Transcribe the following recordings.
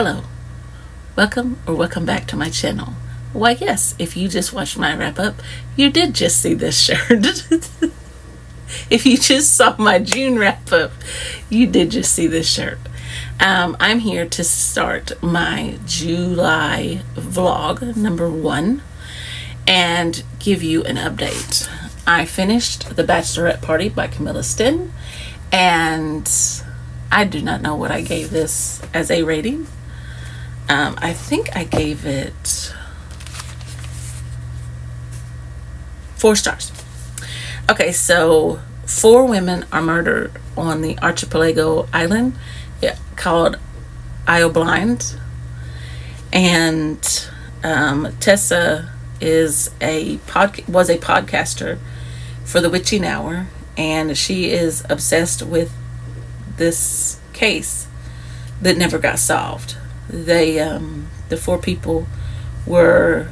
Hello, welcome back to my channel. Why yes, if you just watched my wrap up, you did just see this shirt. If you just saw my June wrap up, you did just see this shirt. I'm here to start my July vlog number 1 and give you an update. I finished The Bachelorette Party by Camilla Sten, and I do not know what I gave this as a rating. I think I gave it 4 stars. Okay, so 4 women are murdered on the archipelago island called Isle Blind, and Tessa was a podcaster for the Witching Hour, and she is obsessed with this case that never got solved. The 4 people were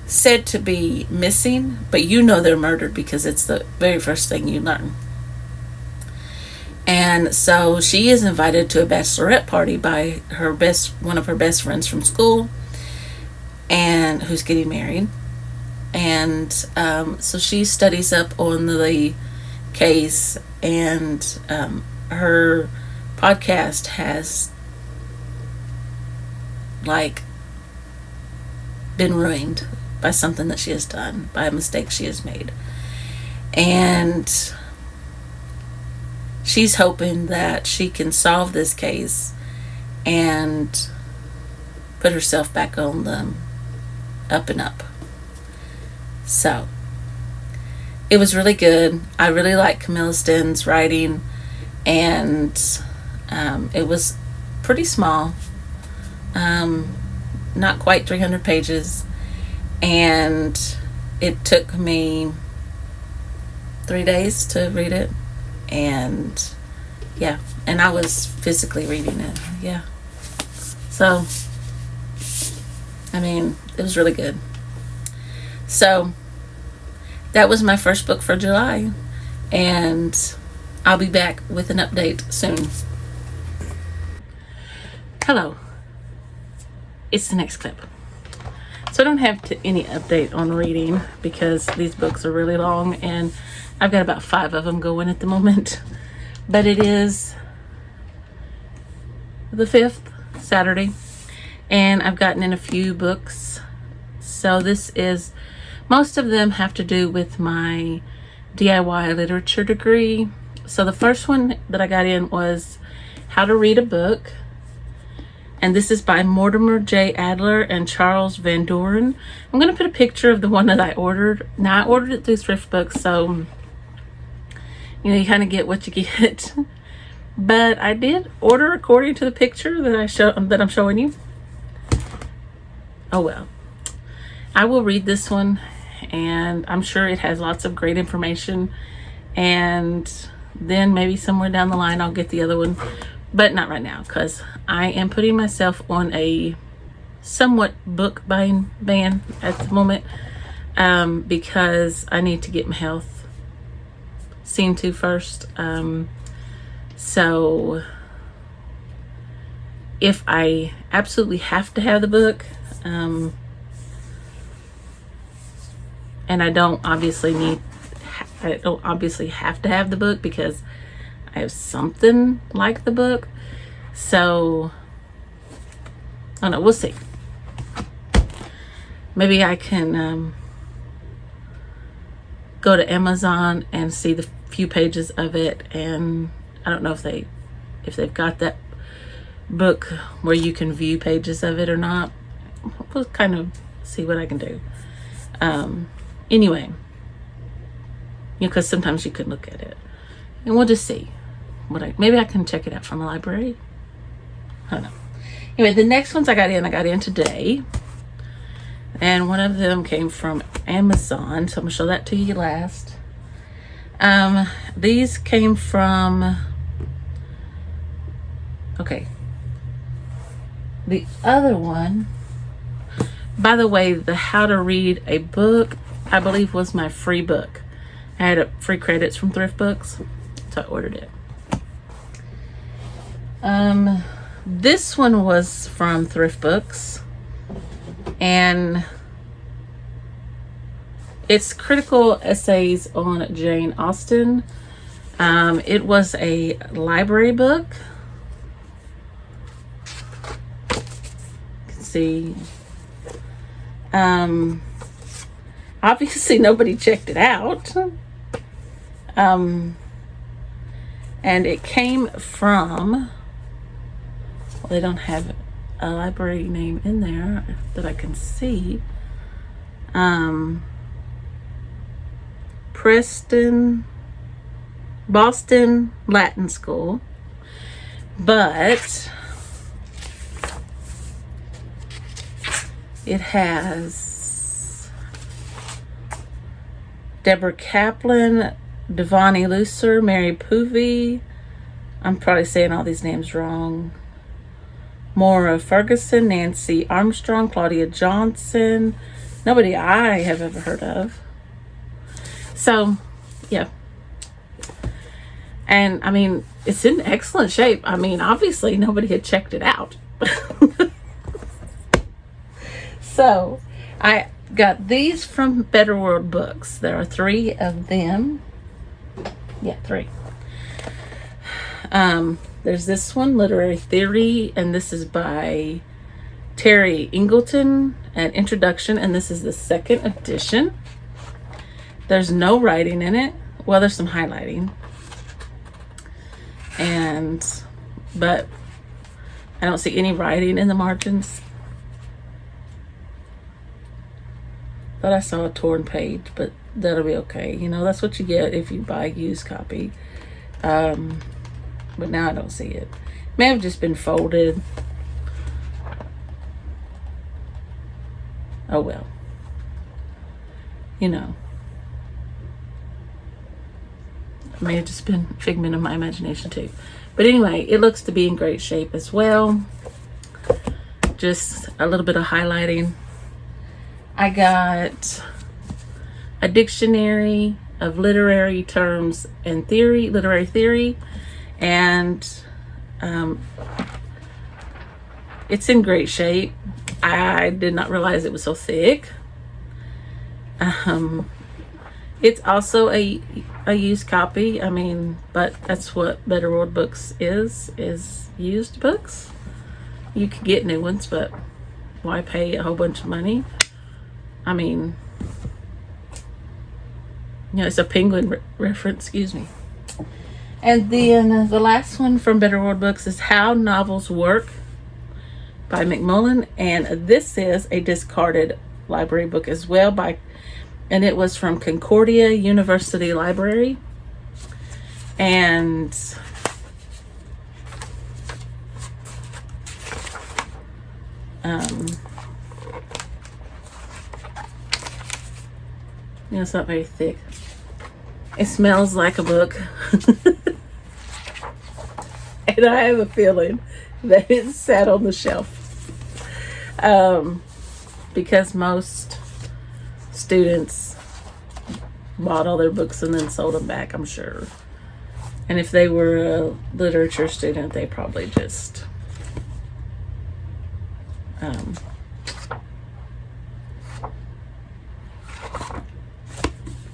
said to be missing, but you know they're murdered because it's the very first thing you learn. And so she is invited to a bachelorette party by one of her best friends from school, and who's getting married. And so she studies up on the case, and her podcast has been ruined by something that she has done, by a mistake she has made. And she's hoping that she can solve this case and put herself back on the up and up. So it was really good. I really like Camilla Sten's writing, and it was pretty small, not quite 300 pages, and it took me 3 days to read it, and I was physically reading it. So it was really good. So that was my first book for July, and I'll be back with an update soon. Hello, it's the next clip. So I don't have any update on reading because these books are really long, and I've got about 5 of them going at the moment. But it is the 5th, Saturday, and I've gotten in a few books. So most of them have to do with my DIY literature degree. So the first one that I got in was How to Read a Book. And this is by Mortimer J. Adler and Charles Van Doren. I'm going to put a picture of the one that I ordered. Now, I ordered it through Thrift Books, so you kind of get what you get. But I did order according to the picture that I'm showing you. Oh well. I will read this one, and I'm sure it has lots of great information. And then maybe somewhere down the line I'll get the other one. But not right now, because I am putting myself on a somewhat book buying ban at the moment, because I need to get my health seen to first. So if I absolutely have to have the book, and I don't obviously have to have the book because I have something like the book. So I don't know, we'll see. Maybe I can go to Amazon and see the few pages of it, and I don't know if they've got that book where you can view pages of it or not. We'll kind of see what I can do. Anyway, because sometimes you can look at it, and we'll just see. Maybe I can check it out from the library. I don't know. Anyway, the next ones I got in today, and one of them came from Amazon, so I'm gonna show that to you last. These came from, okay, the other one, by the way, the How to Read a Book, I believe, was my free book. I had free credits from Thrift Books, so I ordered it. This one was from Thrift Books, and it's critical essays on Jane Austen. It was a library book. You can see. Obviously nobody checked it out. And it came from, well, they don't have a library name in there that I can see. Boston Latin School, but it has Deborah Kaplan, Devani Lucer, Mary Poovey, I'm probably saying all these names wrong, Maura Ferguson, Nancy Armstrong, Claudia Johnson, nobody I have ever heard of. So, yeah. And, I mean, it's in excellent shape. I mean, obviously, nobody had checked it out. So, I got these from Better World Books. There are 3 of them. Yeah, 3. There's this one, Literary Theory, and this is by Terry Ingleton, an introduction, and this is the 2nd edition. There's no writing in it. Well, there's some highlighting. But I don't see any writing in the margins. But I saw a torn page, but that'll be okay. You know, that's what you get if you buy a used copy. But now I don't see it. May have just been folded. Oh well. You know. It may have just been a figment of my imagination too. But anyway, it looks to be in great shape as well. Just a little bit of highlighting. I got a dictionary of literary terms and literary theory, and it's in great shape. I did not realize it was so thick. It's also a used copy. I mean, but that's what Better World Books is used books. You could get new ones, but why pay a whole bunch of money? I mean, you know, it's a penguin reference, excuse me. And then the last one from Better World Books is How Novels Work by McMullen, and this is a discarded library book as well and it was from Concordia University Library. And you know, it's not very thick. It smells like a book. And I have a feeling that it sat on the shelf. Because most students bought all their books and then sold them back, I'm sure. And if they were a literature student, they probably just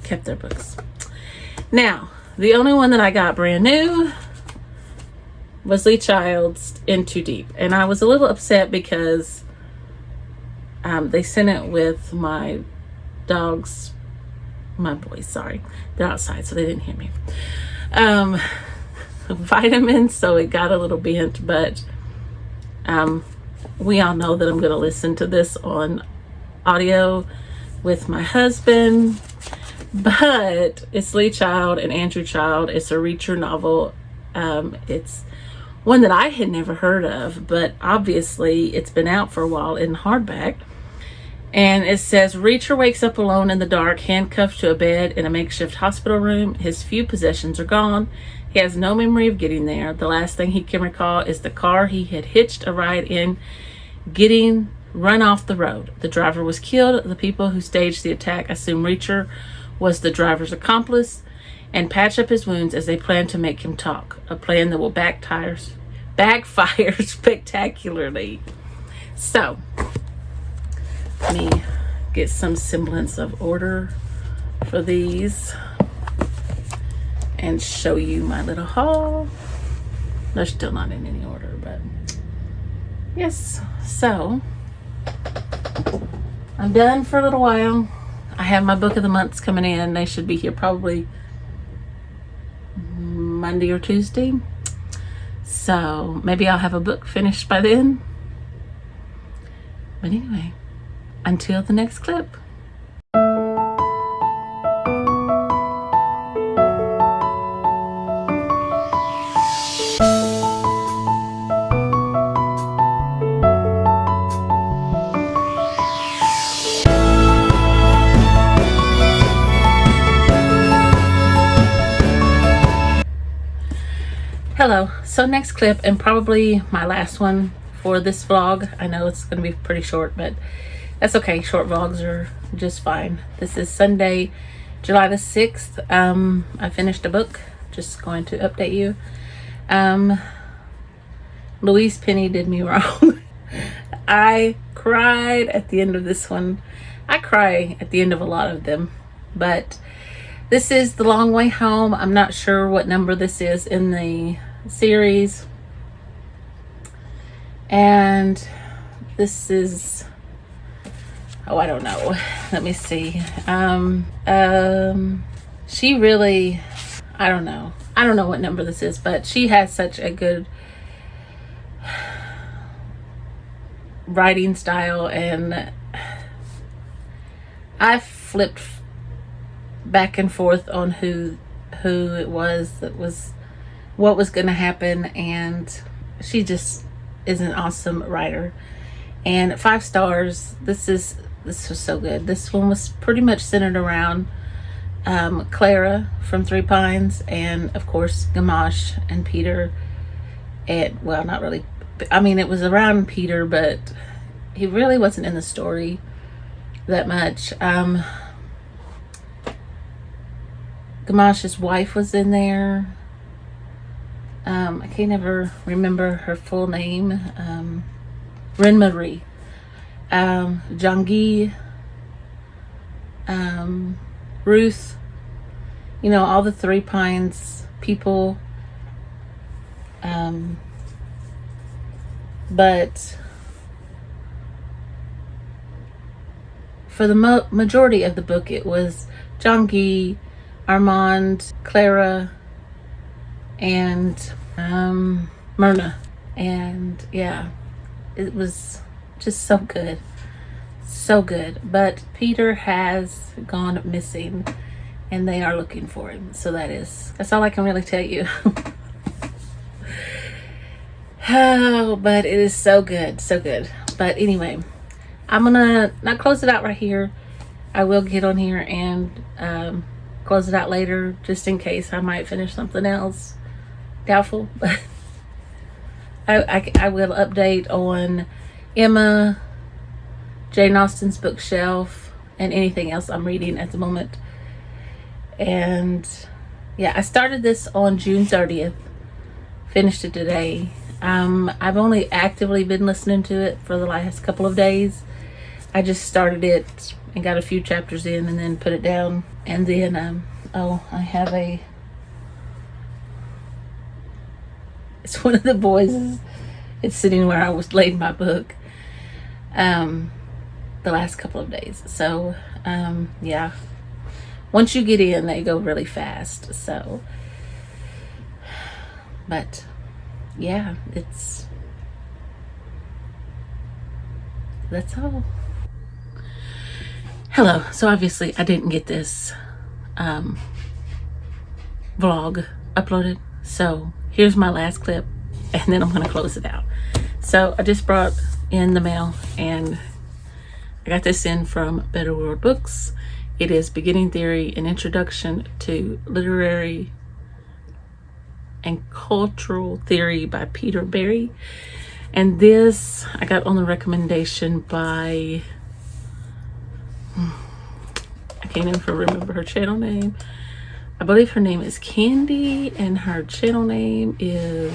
kept their books. Now, the only one that I got brand new was Lee Child's In Too Deep. And I was a little upset because they sent it with my boys, sorry. They're outside, so they didn't hear me. Vitamins, so it got a little bent, but we all know that I'm going to listen to this on audio with my husband. But it's Lee Child and Andrew Child. It's a Reacher novel. It's one that I had never heard of, but obviously it's been out for a while in hardback. And it says, Reacher wakes up alone in the dark, handcuffed to a bed in a makeshift hospital room. His few possessions are gone. He has no memory of getting there. The last thing he can recall is the car he had hitched a ride in getting run off the road. The driver was killed. The people who staged the attack assume Reacher was the driver's accomplice and patch up his wounds as they plan to make him talk. A plan that will backfire backfired spectacularly. So let me get some semblance of order for these and show you my little haul. They're still not in any order, but yes. So I'm done for a little while. I have my book of the months coming in. They should be here probably Monday or Tuesday. So maybe I'll have a book finished by then. But anyway, until the next clip. Hello. So next clip, and probably my last one for this vlog. I know it's going to be pretty short, but that's okay. Short vlogs are just fine. This is Sunday, July the 6th. I finished a book. Just going to update you. Louise Penny did me wrong. I cried at the end of this one. I cry at the end of a lot of them, but this is The Long Way Home. I'm not sure what number this is in the series. And this is, oh, I don't know. Let me see. She really, I don't know. I don't know what number this is, but she has such a good writing style, and I flipped back and forth on who it was that was what was going to happen, and she just is an awesome writer. And 5 stars. This was so good. This one was pretty much centered around Clara from Three Pines, and of course Gamache and Peter. And well, not really. I mean, it was around Peter, but he really wasn't in the story that much. Gamache's wife was in there. I can't ever remember her full name. Ren Marie. Jean-Guy. Ruth. You know, all the Three Pines people. But for the majority of the book, it was Jean-Guy, Armand, Clara, and Myrna. And yeah, it was just so good. So good. But Peter has gone missing, and they are looking for him. So that's all I can really tell you. Oh, but it is so good. So good. But anyway, I'm gonna not close it out right here. I will get on here and close it out later, just in case I might finish something else. Doubtful, but I will update on Emma, Jane Austen's bookshelf, and anything else I'm reading at the moment. And yeah, I started this on June 30th, finished it today. I've only actively been listening to it for the last couple of days. I just started it and got a few chapters in and then put it down. And then I have it's one of the boys. It's sitting where I was laid my book the last couple of days. So yeah, once you get in, they go really fast. So, but yeah, that's all. Hello. So obviously I didn't get this vlog uploaded, so here's my last clip, and then I'm gonna close it out. So I just brought in the mail, and I got this in from Better World Books. It is Beginning Theory, an Introduction to Literary and Cultural Theory by Peter Berry. And this I got on the recommendation by, I can't even remember her channel name. I believe her name is Candy, and her channel name is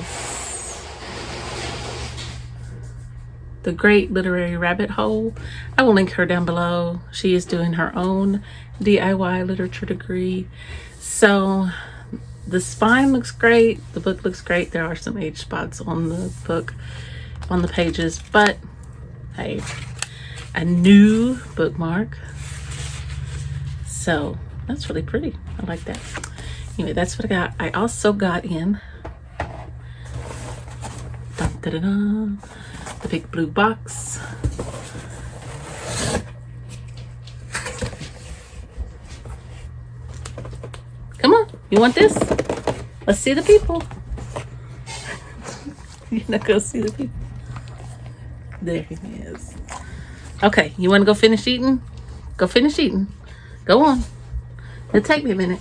The Great Literary Rabbit Hole. I will link her down below. She is doing her own DIY literature degree. So the spine looks great. The book looks great. There are some age spots on the book, on the pages, but hey, a new bookmark. So that's really pretty. I like that. Anyway, that's what I got. I also got in the big blue box. Come on, you want this? Let's see the people. You're not gonna see the people. There he is. Okay, you want to go finish eating? Go finish eating. Go on. It'll take me a minute.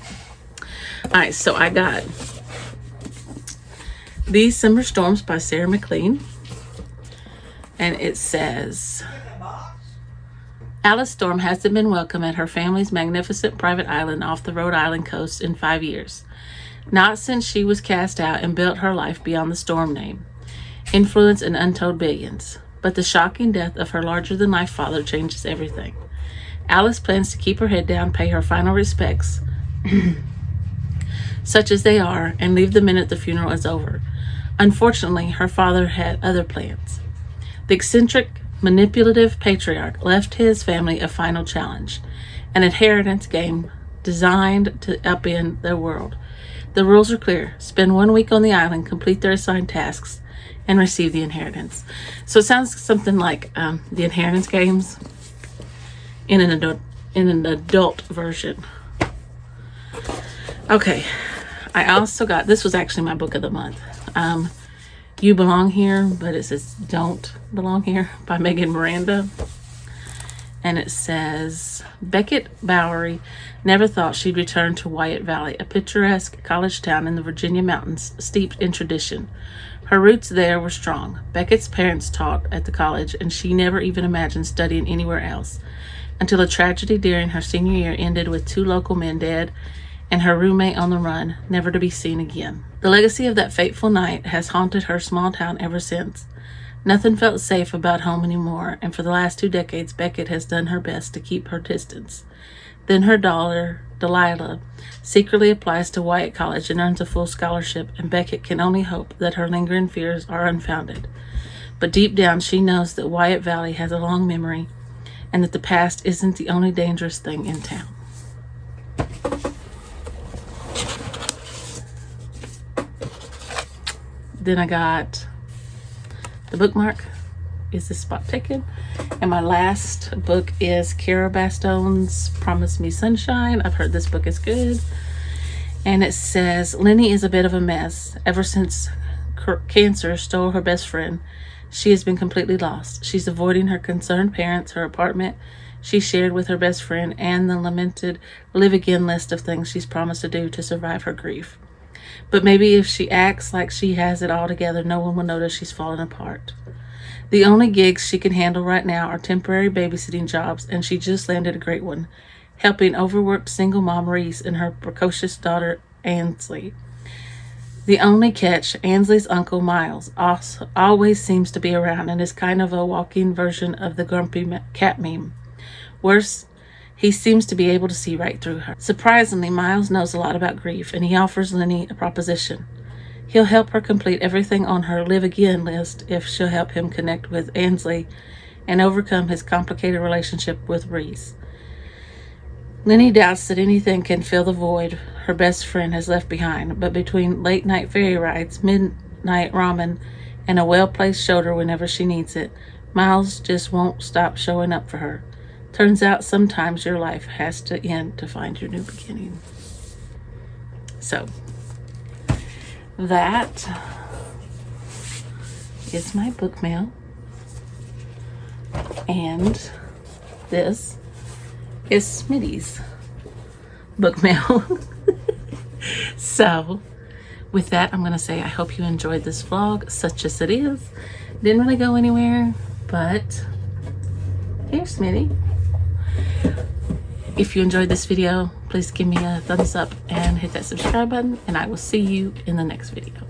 All right, so I got These Summer Storms by Sarah McLean. And it says, Alice Storm hasn't been welcome at her family's magnificent private island off the Rhode Island coast in 5 years. Not since she was cast out and built her life beyond the Storm name, influence, and untold billions. But the shocking death of her larger-than-life father changes everything. Alice plans to keep her head down, pay her final respects, such as they are, and leave the minute the funeral is over. Unfortunately, her father had other plans. The eccentric, manipulative patriarch left his family a final challenge, an inheritance game designed to upend their world. The rules are clear. Spend 1 week on the island, complete their assigned tasks, and receive the inheritance. So it sounds something like the inheritance games in an adult version. Okay, I also got, this was actually my book of the month. You Belong Here, but it says Don't Belong Here by Megan Miranda. And it says, Beckett Bowery never thought she'd return to Wyatt Valley, a picturesque college town in the Virginia mountains steeped in tradition. Her roots there were strong. Beckett's parents taught at the college, and she never even imagined studying anywhere else, until a tragedy during her senior year ended with 2 local men dead and her roommate on the run, never to be seen again. The legacy of that fateful night has haunted her small town ever since. Nothing felt safe about home anymore, and for the last 2 decades, Beckett has done her best to keep her distance. Then her daughter, Delilah, secretly applies to Wyatt College and earns a full scholarship, and Beckett can only hope that her lingering fears are unfounded. But deep down, she knows that Wyatt Valley has a long memory, and that the past isn't the only dangerous thing in town. Then I got the bookmark, Is This Spot Taken? And my last book is Kara Bastone's Promise Me Sunshine. I've heard this book is good. And it says, Lenny is a bit of a mess. Ever since cancer stole her best friend, she has been completely lost. She's avoiding her concerned parents, her apartment she shared with her best friend, and the lamented live again list of things she's promised to do to survive her grief. But maybe if she acts like she has it all together, no one will notice she's fallen apart. The only gigs she can handle right now are temporary babysitting jobs, and she just landed a great one, helping overworked single mom Reese and her precocious daughter Ansley. The only catch, Ansley's uncle Miles always seems to be around and is kind of a walking version of the grumpy cat meme. Worse, he seems to be able to see right through her. Surprisingly, Miles knows a lot about grief, and he offers Lenny a proposition. He'll help her complete everything on her live again list if she'll help him connect with Ansley and overcome his complicated relationship with Reese. Lenny doubts that anything can fill the void her best friend has left behind, but between late-night ferry rides, midnight ramen, and a well-placed shoulder whenever she needs it, Miles just won't stop showing up for her. Turns out sometimes your life has to end to find your new beginning. So, that is my book mail. And this is Smitty's book mail. So, with that, I'm going to say I hope you enjoyed this vlog, such as it is. Didn't really go anywhere, but here's Smitty. If you enjoyed this video, please give me a thumbs up and hit that subscribe button, and I will see you in the next video.